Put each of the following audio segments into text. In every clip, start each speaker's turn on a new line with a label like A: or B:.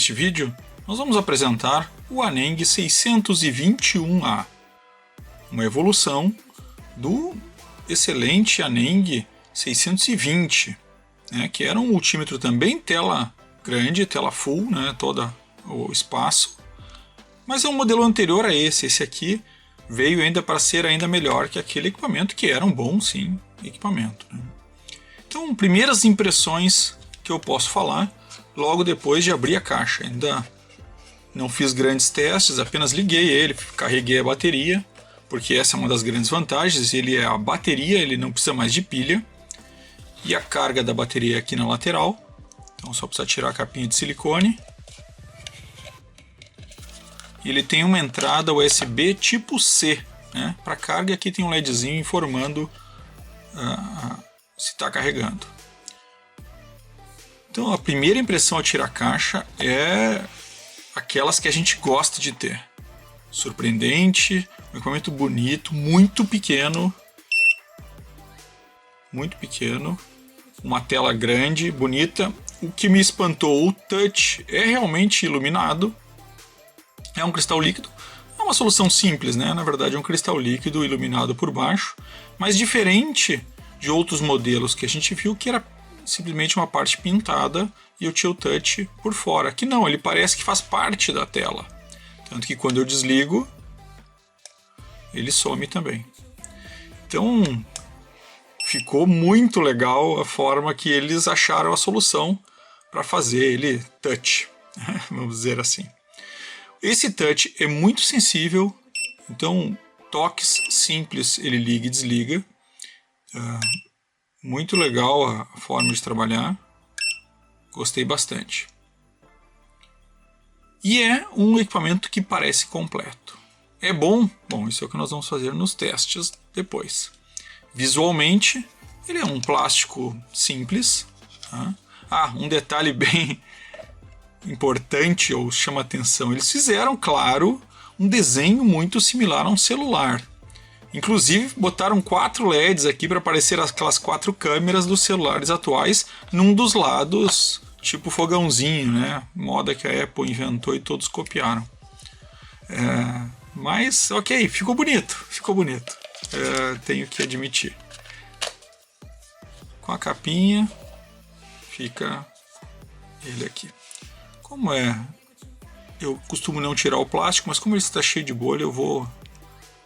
A: Neste vídeo, nós vamos apresentar o Aneng 621A, uma evolução do excelente Aneng 620, que era um multímetro também tela grande, tela full, todo o espaço, mas é um modelo anterior a esse. Esse aqui veio ainda para ser ainda melhor que aquele equipamento, que era um bom, sim, equipamento. Então, primeiras impressões que eu posso falar logo depois de abrir a caixa. Ainda não fiz grandes testes, apenas liguei ele, carreguei a bateria, porque essa é uma das grandes vantagens. Ele é a bateria, ele não precisa mais de pilha, e a carga da bateria é aqui na lateral. Então só precisa tirar a capinha de silicone. Ele tem uma entrada USB tipo C, para carga. Aqui tem um LEDzinho informando se está carregando. Então a primeira impressão ao tirar a caixa é aquelas que a gente gosta de ter. Surpreendente, um equipamento bonito, muito pequeno, uma tela grande, bonita. O que me espantou, o touch é realmente iluminado, é um cristal líquido, é uma solução simples, na verdade é um cristal líquido iluminado por baixo, mas diferente de outros modelos que a gente viu, que era simplesmente uma parte pintada e o Chill Touch por fora. Aqui não, ele parece que faz parte da tela, tanto que quando eu desligo ele some também. Então ficou muito legal a forma que eles acharam a solução para fazer ele touch, vamos dizer assim. Esse touch é muito sensível, então toques simples ele liga e desliga. Muito legal a forma de trabalhar, gostei bastante. E é um equipamento que parece completo. É bom? Bom, isso é o que nós vamos fazer nos testes depois. Visualmente, ele é um plástico simples. Um detalhe bem importante ou chama atenção, eles fizeram, claro, um desenho muito similar a um celular. Inclusive botaram 4 LEDs aqui para aparecer aquelas 4 câmeras dos celulares atuais num dos lados, tipo fogãozinho, moda que a Apple inventou e todos copiaram. Mas ok, ficou bonito, tenho que admitir. Com a capinha fica ele aqui. Como eu costumo não tirar o plástico, mas como ele está cheio de bolha, eu vou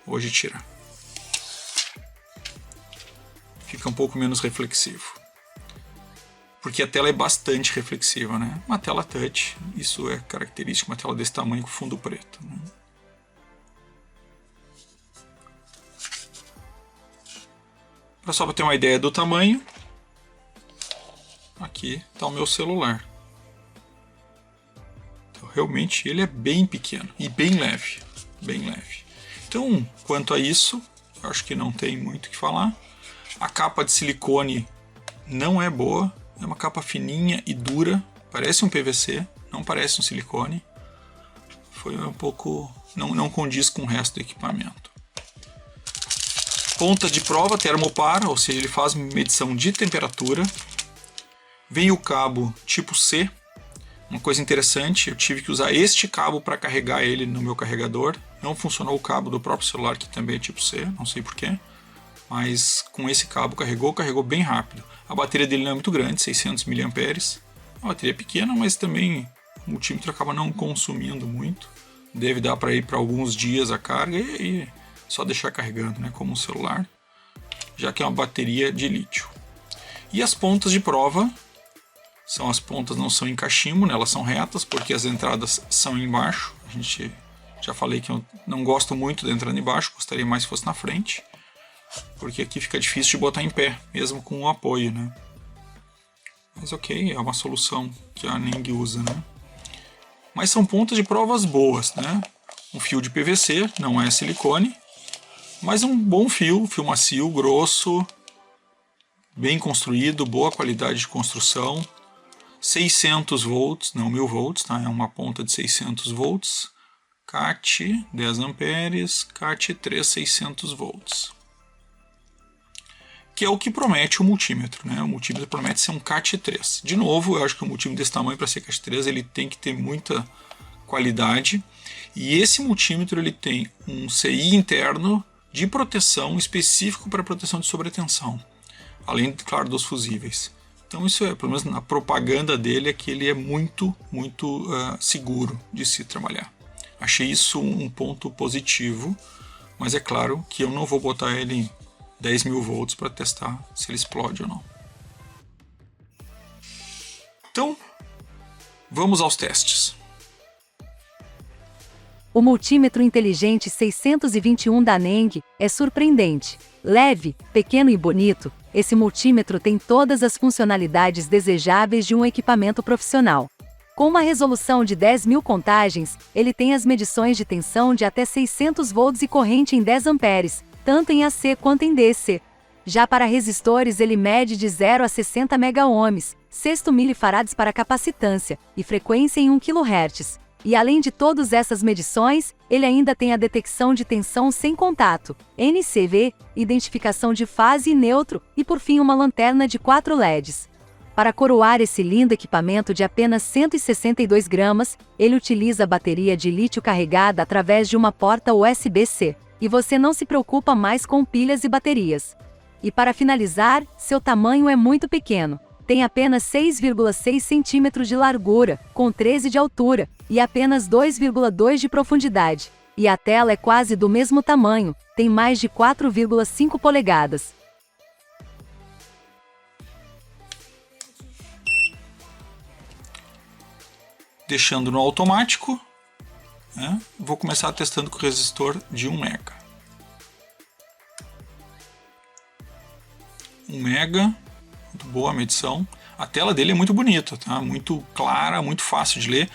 A: hoje tirar. Fica um pouco menos reflexivo, porque a tela é bastante reflexiva, Uma tela touch, isso é característico, uma tela desse tamanho com fundo preto, Só para ter uma ideia do tamanho, aqui está o meu celular. Então, realmente ele é bem pequeno e bem leve, Então, quanto a isso, eu acho que não tem muito o que falar. A capa de silicone não é boa, é uma capa fininha e dura, parece um PVC, não parece um silicone. Foi um pouco, não condiz com o resto do equipamento. Ponta de prova termopar, ou seja, ele faz medição de temperatura. Vem o cabo tipo C. Uma coisa interessante, eu tive que usar este cabo para carregar ele no meu carregador. Não funcionou o cabo do próprio celular, que também é tipo C, não sei porquê. Mas com esse cabo carregou bem rápido. A bateria dele não é muito grande, 600 mAh. A bateria é pequena, mas também o multímetro acaba não consumindo muito. Deve dar para ir para alguns dias a carga e só deixar carregando, como um celular, já que é uma bateria de lítio. E as pontas de prova, as pontas não são em cachimbo, elas são retas, porque as entradas são embaixo. A gente já falei que eu não gosto muito da entrada embaixo, gostaria mais que fosse na frente, porque aqui fica difícil de botar em pé, mesmo com o apoio, Mas ok, é uma solução que a Aneng usa, Mas são pontas de provas boas, Um fio de PVC, não é silicone, mas um bom fio macio, grosso, bem construído, boa qualidade de construção. 600 volts, não 1000 volts, É uma ponta de 600 volts. CAT 10 amperes, CAT 3 600 volts. que é o que promete o multímetro, né? O multímetro promete ser um CAT3. De novo, eu acho que um multímetro desse tamanho para ser CAT3 ele tem que ter muita qualidade. E esse multímetro ele tem um CI interno de proteção específico para proteção de sobretensão, além, claro, dos fusíveis. Então isso é, pelo menos na propaganda dele, é que ele é muito seguro de se trabalhar. Achei isso um ponto positivo, mas é claro que eu não vou botar ele em 10.000 volts para testar se ele explode ou não. Então, vamos aos testes.
B: O multímetro inteligente 621 da Neng é surpreendente. Leve, pequeno e bonito, esse multímetro tem todas as funcionalidades desejáveis de um equipamento profissional. Com uma resolução de 10.000 contagens, ele tem as medições de tensão de até 600 volts e corrente em 10 amperes, tanto em AC quanto em DC. Já para resistores, ele mede de 0 a 60 megaohms, 6 milifarads para capacitância e frequência em 1 kHz. E além de todas essas medições, ele ainda tem a detecção de tensão sem contato, NCV, identificação de fase e neutro e por fim uma lanterna de 4 LEDs. Para coroar esse lindo equipamento de apenas 162 gramas, ele utiliza bateria de lítio carregada através de uma porta USB-C. E você não se preocupa mais com pilhas e baterias. E para finalizar, seu tamanho é muito pequeno. Tem apenas 6,6 centímetros de largura, com 13 de altura, e apenas 2,2 de profundidade. E a tela é quase do mesmo tamanho, tem mais de 4,5 polegadas.
A: Deixando no automático, né? Vou começar testando com o resistor de 1 mega. 1 mega, muito boa a medição. A tela dele é muito bonita, tá? Muito clara, muito fácil de ler.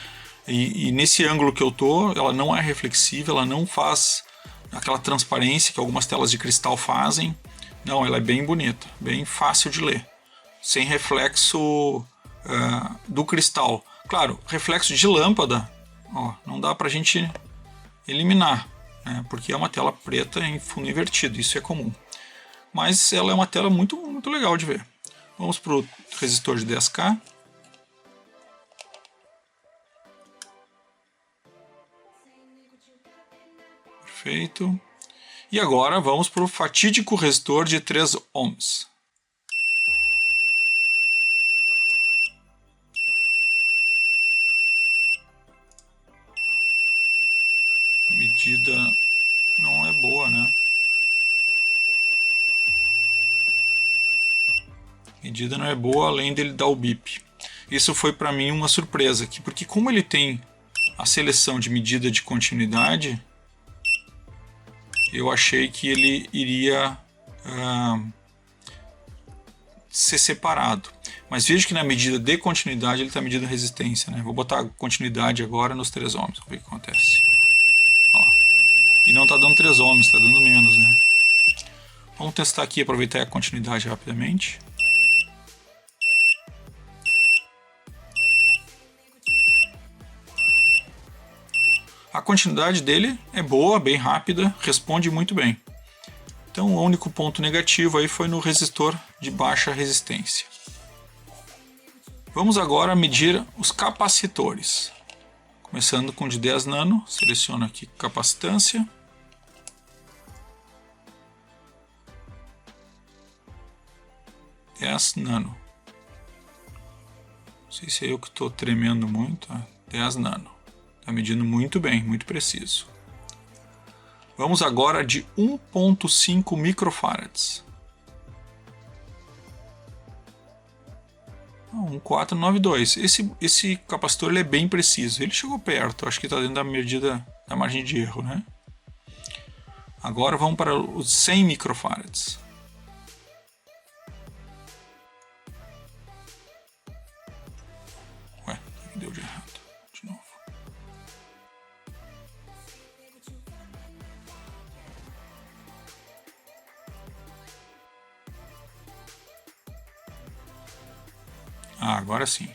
A: E nesse ângulo que eu tô, ela não é reflexiva, ela não faz aquela transparência que algumas telas de cristal fazem. Não, ela é bem bonita, bem fácil de ler, sem reflexo do cristal. Claro, reflexo de lâmpada, ó, não dá pra gente eliminar, né? Porque é uma tela preta em fundo invertido, isso é comum. Mas ela é uma tela muito, muito legal de ver. Vamos para o resistor de 10K. Perfeito. E agora vamos para o fatídico resistor de 3 ohms. A medida não é boa, né? A medida não é boa, além dele dar o bip. Isso foi para mim uma surpresa aqui, porque como ele tem a seleção de medida de continuidade, eu achei que ele iria ser separado. Mas veja que na medida de continuidade ele está medindo a resistência, né? Vou botar a continuidade agora nos 3 ohms, vamos ver o que acontece. Ó. E não está dando 3 ohms, está dando menos, né? Vamos testar aqui, aproveitar a continuidade rapidamente. A continuidade dele é boa, bem rápida, responde muito bem. Então o único ponto negativo aí foi no resistor de baixa resistência. Vamos agora medir os capacitores. Começando com de 10 nano, seleciono aqui capacitância. Nano. Não sei se é eu que estou tremendo muito. 10 nano. Está medindo muito bem, muito preciso. Vamos agora de 1.5 microfarads. 1492. Esse capacitor ele é bem preciso. Ele chegou perto, acho que está dentro da medida da margem de erro, né? Agora vamos para os 100 microfarads. Ué, o que deu de errado? De novo. Agora sim.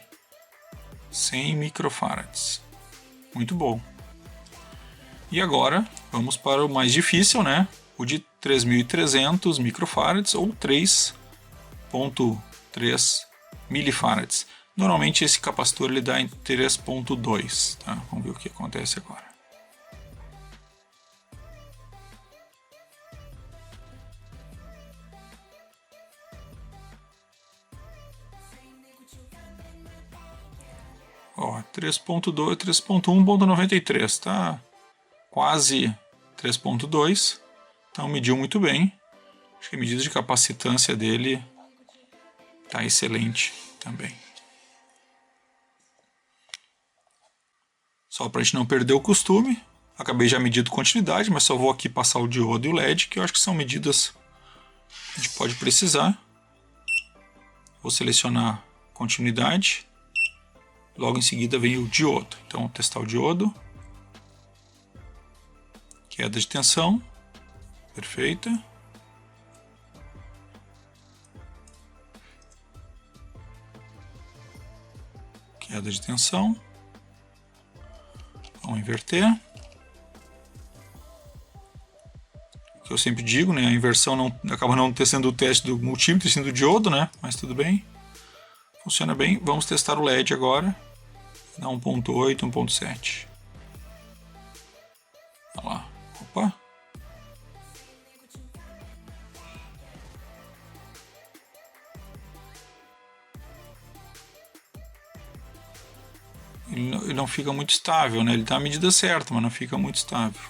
A: 100 microfarads. Muito bom. E agora vamos para o mais difícil, né? O de 3.300 microfarads ou 3.3 milifarads. Normalmente esse capacitor ele dá em 3.2, tá? Vamos ver o que acontece agora. Ó, 3.2, 3.1.93, tá? Quase 3.2. Então mediu muito bem. Acho que a medida de capacitância dele tá excelente também. Só para a gente não perder o costume, acabei já medindo continuidade, mas só vou aqui passar o diodo e o LED, que eu acho que são medidas que a gente pode precisar. Vou selecionar continuidade. Logo em seguida vem o diodo. Então, vou testar o diodo. Queda de tensão. Perfeita. Queda de tensão. Vamos inverter. O que eu sempre digo, né? A inversão acaba não sendo o teste do multímetro, sendo do diodo, né? Mas tudo bem. Funciona bem. Vamos testar o LED agora. Dá 1.8, 1.7. Olha lá. Opa. Ele não fica muito estável, né? Ele dá a medida certa, mas não fica muito estável.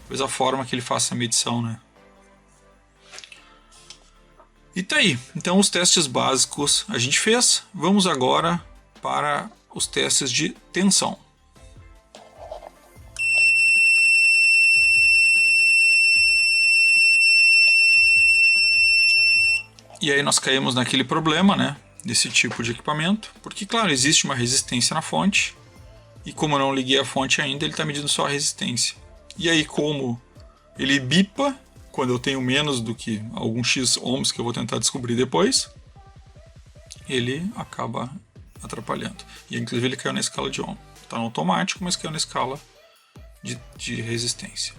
A: Talvez a forma que ele faça a medição, né? E tá aí. Então os testes básicos a gente fez. Vamos agora para os testes de tensão. E aí nós caímos naquele problema, né? Desse tipo de equipamento. Porque, claro, existe uma resistência na fonte. E como eu não liguei a fonte ainda, ele está medindo só a resistência. E aí, como ele bipa quando eu tenho menos do que alguns X ohms que eu vou tentar descobrir depois, ele acaba atrapalhando. E inclusive ele caiu na escala de ohm. Está no automático, mas caiu na escala de resistência.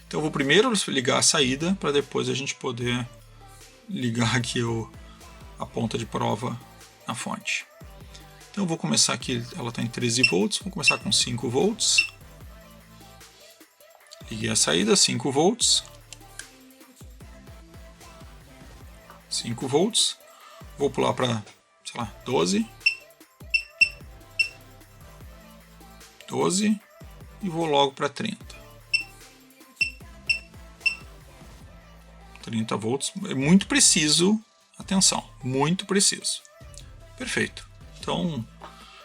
A: Então eu vou primeiro ligar a saída para depois a gente poder ligar aqui a ponta de prova na fonte. Então eu vou começar aqui, ela está em 13 volts, vou começar com 5 volts. Liguei a saída, 5 volts. 5 volts. Vou pular para, sei lá, 12. 12. E vou logo para 30. 30 volts. É muito preciso. Atenção, muito preciso. Perfeito. Então,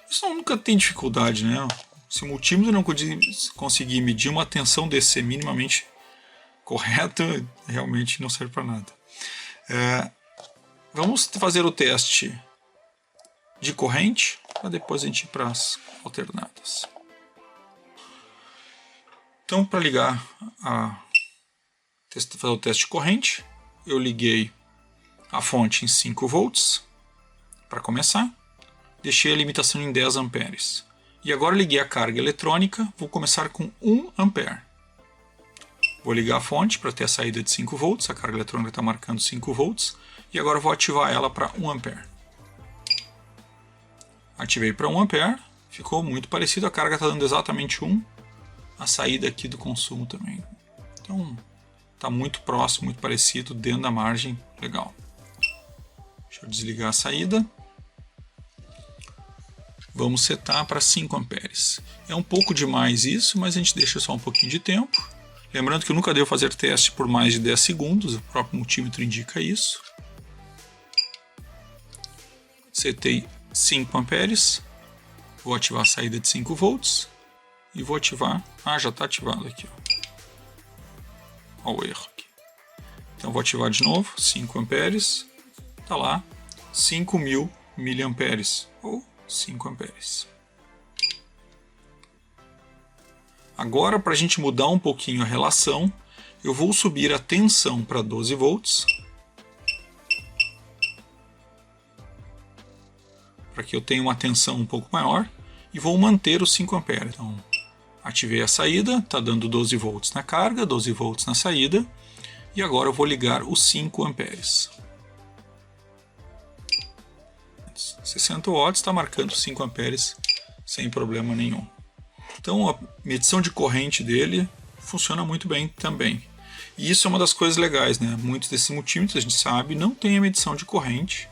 A: isso nunca tem dificuldade, né? Se o multímetro não conseguir medir uma tensão DC minimamente correta, realmente não serve para nada. Vamos fazer o teste de corrente, para depois a gente ir para as alternadas. Então, para ligar fazer o teste de corrente, eu liguei a fonte em 5 volts para começar, deixei a limitação em 10 amperes. E agora liguei a carga eletrônica, vou começar com 1 ampere. Vou ligar a fonte para ter a saída de 5 volts, a carga eletrônica está marcando 5 volts, e agora vou ativar ela para 1 ampere. Ativei para 1 ampere, ficou muito parecido, a carga está dando exatamente 1, a saída aqui do consumo também. Então, está muito próximo, muito parecido, dentro da margem, legal. Deixa eu desligar a saída. Vamos setar para 5 amperes. É um pouco demais isso, mas a gente deixa só um pouquinho de tempo. Lembrando que eu nunca devo fazer teste por mais de 10 segundos, o próprio multímetro indica isso. Setei 5 amperes. Vou ativar a saída de 5 volts. E vou ativar... Ah, já está ativado aqui. Olha o erro aqui. Então vou ativar de novo, 5 amperes. Está lá, 5.000 miliamperes, ou 5 amperes. Agora, para a gente mudar um pouquinho a relação, eu vou subir a tensão para 12 volts. Para que eu tenha uma tensão um pouco maior. E vou manter os 5 amperes. Então, Ativei a saída, está dando 12 volts na carga, 12 volts na saída. E agora eu vou ligar os 5 amperes. 60 watts está marcando 5 amperes sem problema nenhum. Então a medição de corrente dele funciona muito bem também. E isso é uma das coisas legais, né? Muitos desses multímetros, a gente sabe, não tem a medição de corrente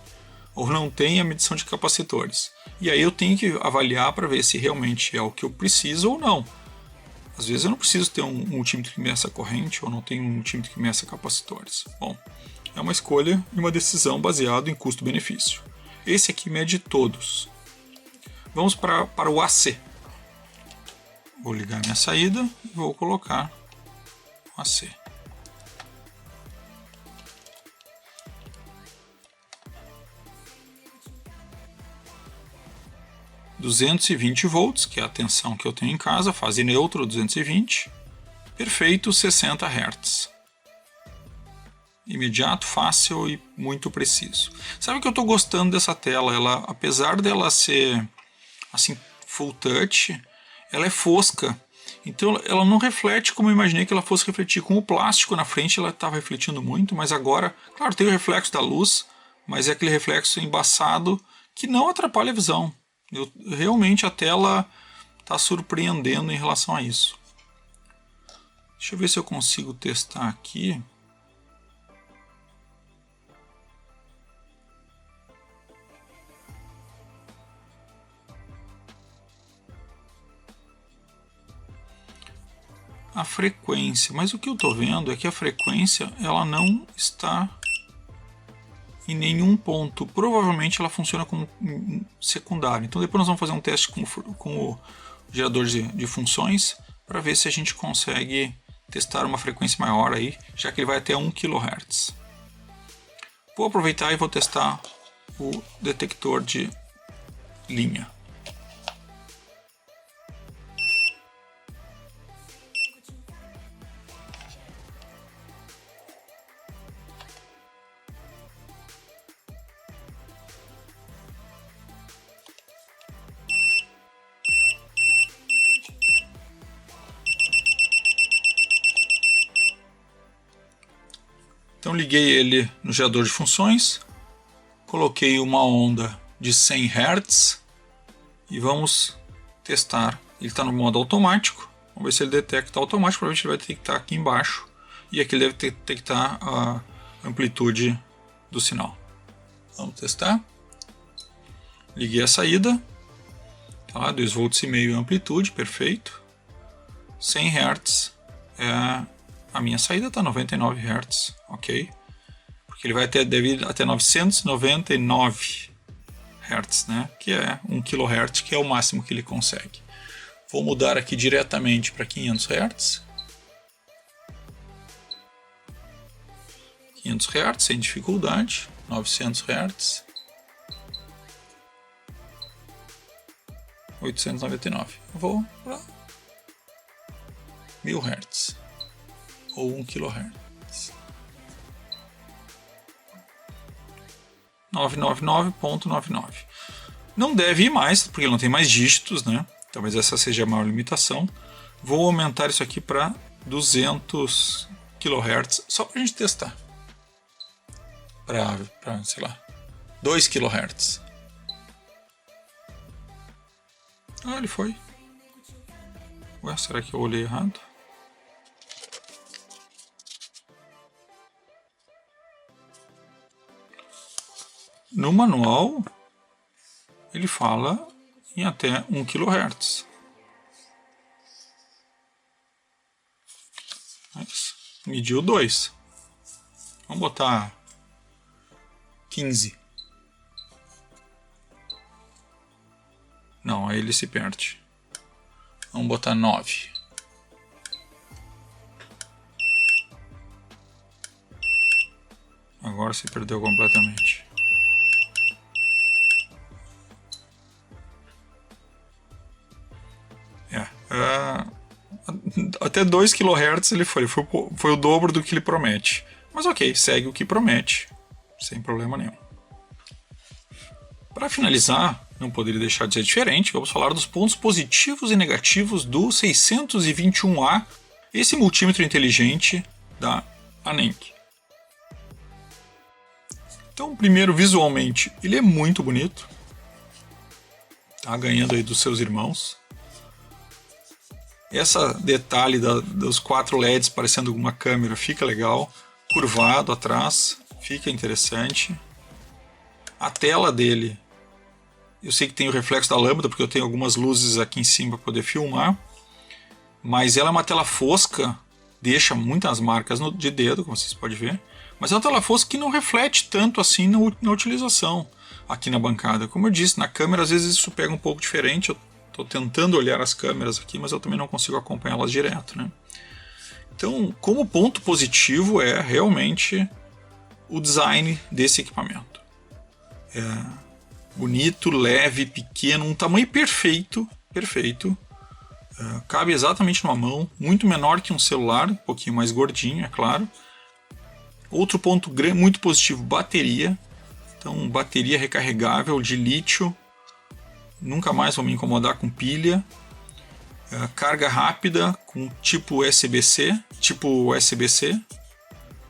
A: ou não tem a medição de capacitores. E aí eu tenho que avaliar para ver se realmente é o que eu preciso ou não. Às vezes eu não preciso ter um multímetro que meça corrente ou não tenho um multímetro que meça capacitores. Bom, é uma escolha e uma decisão baseada em custo-benefício. Esse aqui mede todos. Vamos para o AC. Vou ligar minha saída e vou colocar o AC. $220 que é a tensão que eu tenho em casa, fase neutro 220, perfeito 60 Hz. Imediato, fácil e muito preciso. Sabe o que eu estou gostando dessa tela? Ela, apesar dela ser assim full touch, ela é fosca. Então ela não reflete como eu imaginei que ela fosse refletir. Com o plástico na frente ela estava refletindo muito, mas agora, claro, tem o reflexo da luz, mas é aquele reflexo embaçado que não atrapalha a visão. Realmente a tela está surpreendendo em relação a isso. Deixa eu ver se eu consigo testar aqui. A frequência, mas o que eu estou vendo é que a frequência ela não está em nenhum ponto. Provavelmente ela funciona como secundário. Então depois nós vamos fazer um teste com o gerador de funções para ver se a gente consegue testar uma frequência maior aí, já que ele vai até 1 kHz. Vou aproveitar e vou testar o detector de linha. Então liguei ele no gerador de funções, coloquei uma onda de 100 Hz e vamos testar. Ele está no modo automático, vamos ver se ele detecta automático, provavelmente ele vai detectar aqui embaixo e aqui ele deve detectar a amplitude do sinal. Vamos testar. Liguei a saída, tá, 2,5 volts amplitude, perfeito. 100 Hz é a minha saída, está 99 Hz, ok? Porque ele vai deve até 999 Hz, né? Que é 1 kHz, que é o máximo que ele consegue. Vou mudar aqui diretamente para 500 Hz. 500 Hz sem dificuldade, 900 Hz. 899. Vou para 1000 Hz. Ou 1 kHz. 999.99. Não deve ir mais, porque não tem mais dígitos, né? Talvez essa seja a maior limitação. Vou aumentar isso aqui para 200 kHz, só para a gente testar. Para, sei lá, 2 kHz. Ah, ele foi. Ué, será que eu olhei errado? No manual, ele fala em até 1 kHz. Mas mediu 2. Vamos botar 15. Não, aí ele se perde. Vamos botar 9. Agora se perdeu completamente. Até 2 kHz ele foi o dobro do que ele promete. Mas ok, segue o que promete, sem problema nenhum. Para finalizar, não poderia deixar de ser diferente. Vamos falar dos pontos positivos e negativos do 621A, esse multímetro inteligente da Aneng. Então, primeiro, visualmente, ele é muito bonito. Tá ganhando aí dos seus irmãos. Esse detalhe dos 4 LEDs parecendo uma câmera fica legal. Curvado atrás, fica interessante. A tela dele, eu sei que tem o reflexo da lâmpada, porque eu tenho algumas luzes aqui em cima para poder filmar. Mas ela é uma tela fosca, deixa muitas marcas de dedo, como vocês podem ver. Mas é uma tela fosca que não reflete tanto assim na utilização aqui na bancada. Como eu disse, na câmera às vezes isso pega um pouco diferente. Eu estou tentando olhar as câmeras aqui, mas eu também não consigo acompanhá-las direto, né? Então, como ponto positivo é realmente o design desse equipamento. É bonito, leve, pequeno, um tamanho perfeito. Cabe exatamente numa mão, muito menor que um celular, um pouquinho mais gordinho, é claro. Outro ponto muito positivo, bateria. Então, bateria recarregável de lítio. Nunca mais vou me incomodar com pilha. Carga rápida com tipo USB-C.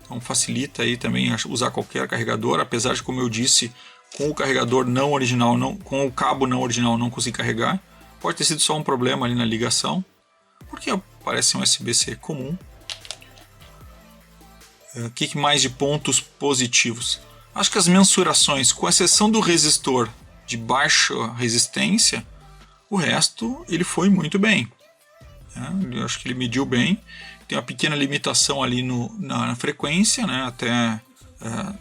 A: Então, facilita aí também usar qualquer carregador. Apesar de, como eu disse, com o carregador não original, com o cabo não original, não consegui carregar. Pode ter sido só um problema ali na ligação. Porque parece um USB-C comum. O que mais de pontos positivos? Acho que as mensurações, com exceção do resistor de baixa resistência, o resto ele foi muito bem. Eu acho que ele mediu bem. Tem uma pequena limitação ali na frequência, né, até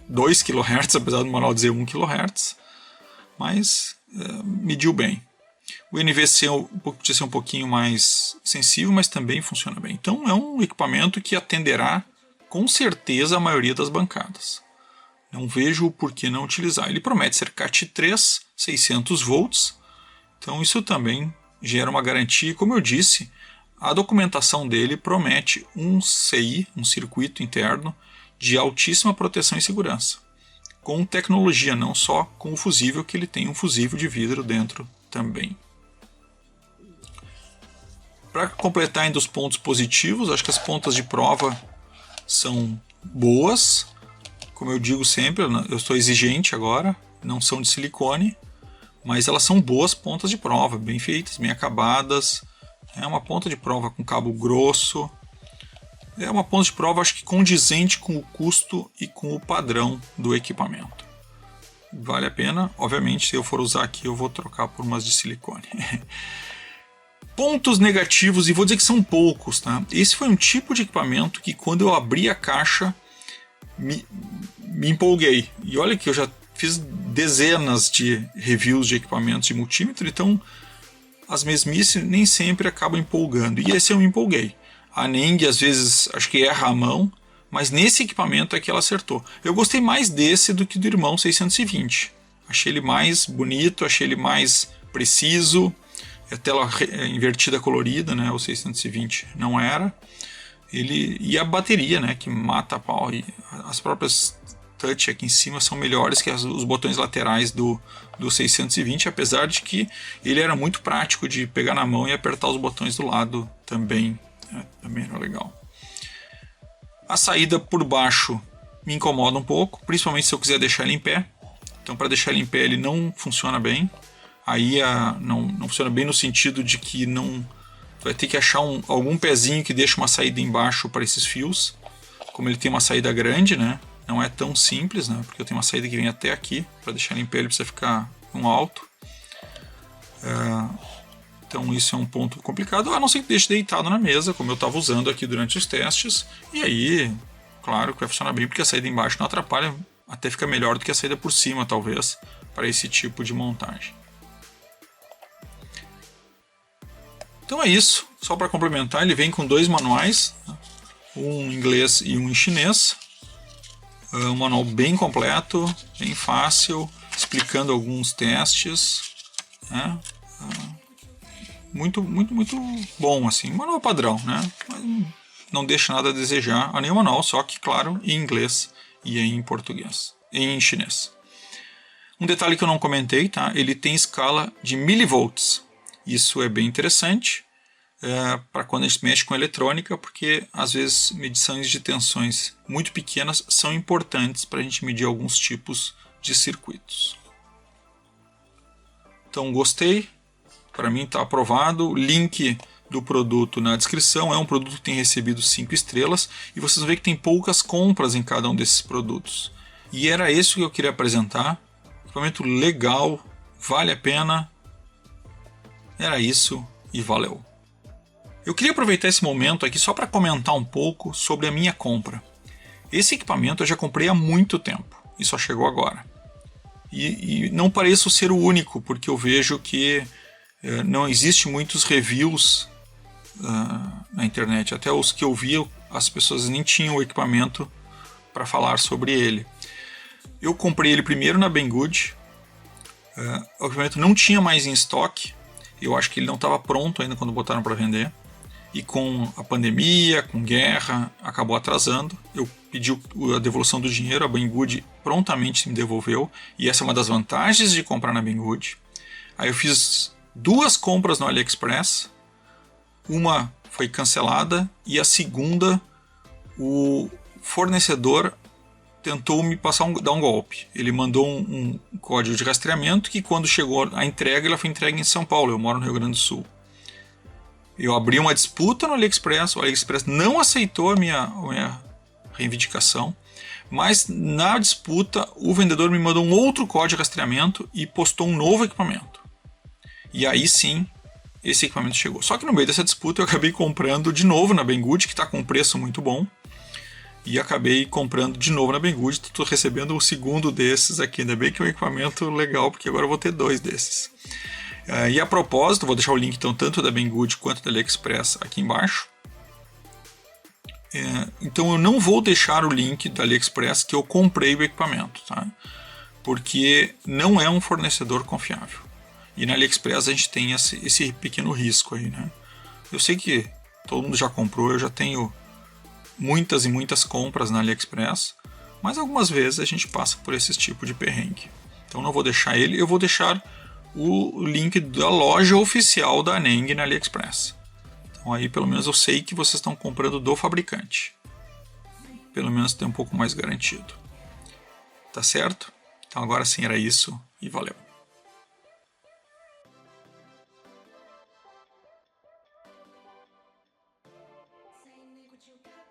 A: 2 kHz, apesar do manual dizer 1 kHz, mas mediu bem. O NVC podia ser um pouquinho mais sensível, mas também funciona bem. Então é um equipamento que atenderá com certeza a maioria das bancadas. Não vejo por que não utilizar. Ele promete ser CAT3, 600 volts, então isso também gera uma garantia. Como eu disse, a documentação dele promete um CI, um circuito interno, de altíssima proteção e segurança. Com tecnologia, não só com o fusível, que ele tem um fusível de vidro dentro também. Para completar ainda os pontos positivos, acho que as pontas de prova são boas. Como eu digo sempre, eu estou exigente agora, não são de silicone, mas elas são boas pontas de prova, bem feitas, bem acabadas. É uma ponta de prova com cabo grosso. É uma ponta de prova, acho que condizente com o custo e com o padrão do equipamento. Vale a pena. Obviamente, se eu for usar aqui, eu vou trocar por umas de silicone. Pontos negativos, e vou dizer que são poucos, tá? Esse foi um tipo de equipamento que, quando eu abri a caixa, me empolguei. E olha que eu já fiz dezenas de reviews de equipamentos de multímetro, então as mesmices nem sempre acabam empolgando. E esse eu me empolguei. A Aneng às vezes acho que erra a mão, mas nesse equipamento é que ela acertou. Eu gostei mais desse do que do irmão 620. Achei ele mais bonito, achei ele mais preciso. A tela invertida colorida, né? O 620 não era. E a bateria, né? Que mata a pau. E as próprias touch aqui em cima são melhores que os botões laterais do 620, apesar de que ele era muito prático de pegar na mão e apertar os botões do lado também. Também era legal. A saída por baixo me incomoda um pouco, principalmente se eu quiser deixar ele em pé. Então, para deixar ele em pé, ele não funciona bem. Aí não funciona bem no sentido de que vai ter que achar algum pezinho que deixe uma saída embaixo para esses fios. Como ele tem uma saída grande, né? Não é tão simples, né? Porque eu tenho uma saída que vem até aqui. Para deixar ele em pé, ele precisa ficar um alto. Então isso é um ponto complicado, a não ser que deixe deitado na mesa, como eu estava usando aqui durante os testes. E aí, claro que vai funcionar bem, porque a saída embaixo não atrapalha, até fica melhor do que a saída por cima, talvez, para esse tipo de montagem. Então é isso, só para complementar, ele vem com 2 manuais, um em inglês e um em chinês. Um manual bem completo, bem fácil, explicando alguns testes, né? Muito bom, assim, manual padrão, né? Mas não deixa nada a desejar a nenhum manual, só que, claro, em inglês e em português, em chinês. Um detalhe que eu não comentei, tá? Ele tem escala de milivolts. Isso é bem interessante para quando a gente mexe com eletrônica, porque às vezes medições de tensões muito pequenas são importantes para a gente medir alguns tipos de circuitos. Então gostei, para mim está aprovado. Link do produto na descrição. É um produto que tem recebido 5 estrelas e vocês vão ver que tem poucas compras em cada um desses produtos. E era isso que eu queria apresentar. Equipamento legal, vale a pena. Era isso e valeu. Eu queria aproveitar esse momento aqui só para comentar um pouco sobre a minha compra. Esse equipamento eu já comprei há muito tempo e só chegou agora. E não pareço ser o único, porque eu vejo que não existe muitos reviews na internet. Até os que eu vi, as pessoas nem tinham o equipamento para falar sobre ele. Eu comprei ele primeiro na Banggood. O equipamento não tinha mais em estoque. Eu acho que ele não estava pronto ainda quando botaram para vender. E com a pandemia, com guerra, acabou atrasando. Eu pedi a devolução do dinheiro, a Banggood prontamente me devolveu. E essa é uma das vantagens de comprar na Banggood. Aí eu fiz 2 compras no AliExpress. Uma foi cancelada e a segunda, o fornecedor tentou me dar um golpe. Ele mandou um código de rastreamento que quando chegou a entrega, ela foi entregue em São Paulo. Eu moro no Rio Grande do Sul. Eu abri uma disputa no AliExpress. O AliExpress não aceitou a minha reivindicação. Mas na disputa, o vendedor me mandou um outro código de rastreamento e postou um novo equipamento. E aí sim, esse equipamento chegou. Só que no meio dessa disputa eu acabei comprando de novo na Banggood, que está com um preço muito bom. E acabei comprando de novo na Banggood. Estou recebendo o segundo desses aqui. Ainda bem que é um equipamento legal, porque agora eu vou ter 2 desses. E a propósito, vou deixar o link então, tanto da Banggood quanto da AliExpress aqui embaixo. Então eu não vou deixar o link da AliExpress que eu comprei o equipamento, tá? Porque não é um fornecedor confiável. E na AliExpress a gente tem esse pequeno risco aí, né? Eu sei que todo mundo já comprou, eu já tenho muitas e muitas compras na AliExpress, mas algumas vezes a gente passa por esse tipo de perrengue. Então não vou deixar ele, eu vou deixar o link da loja oficial da Aneng na AliExpress. Então aí pelo menos eu sei que vocês estão comprando do fabricante. Pelo menos tem um pouco mais garantido. Tá certo? Então agora sim era isso e valeu.
C: Say, nigga, what you got?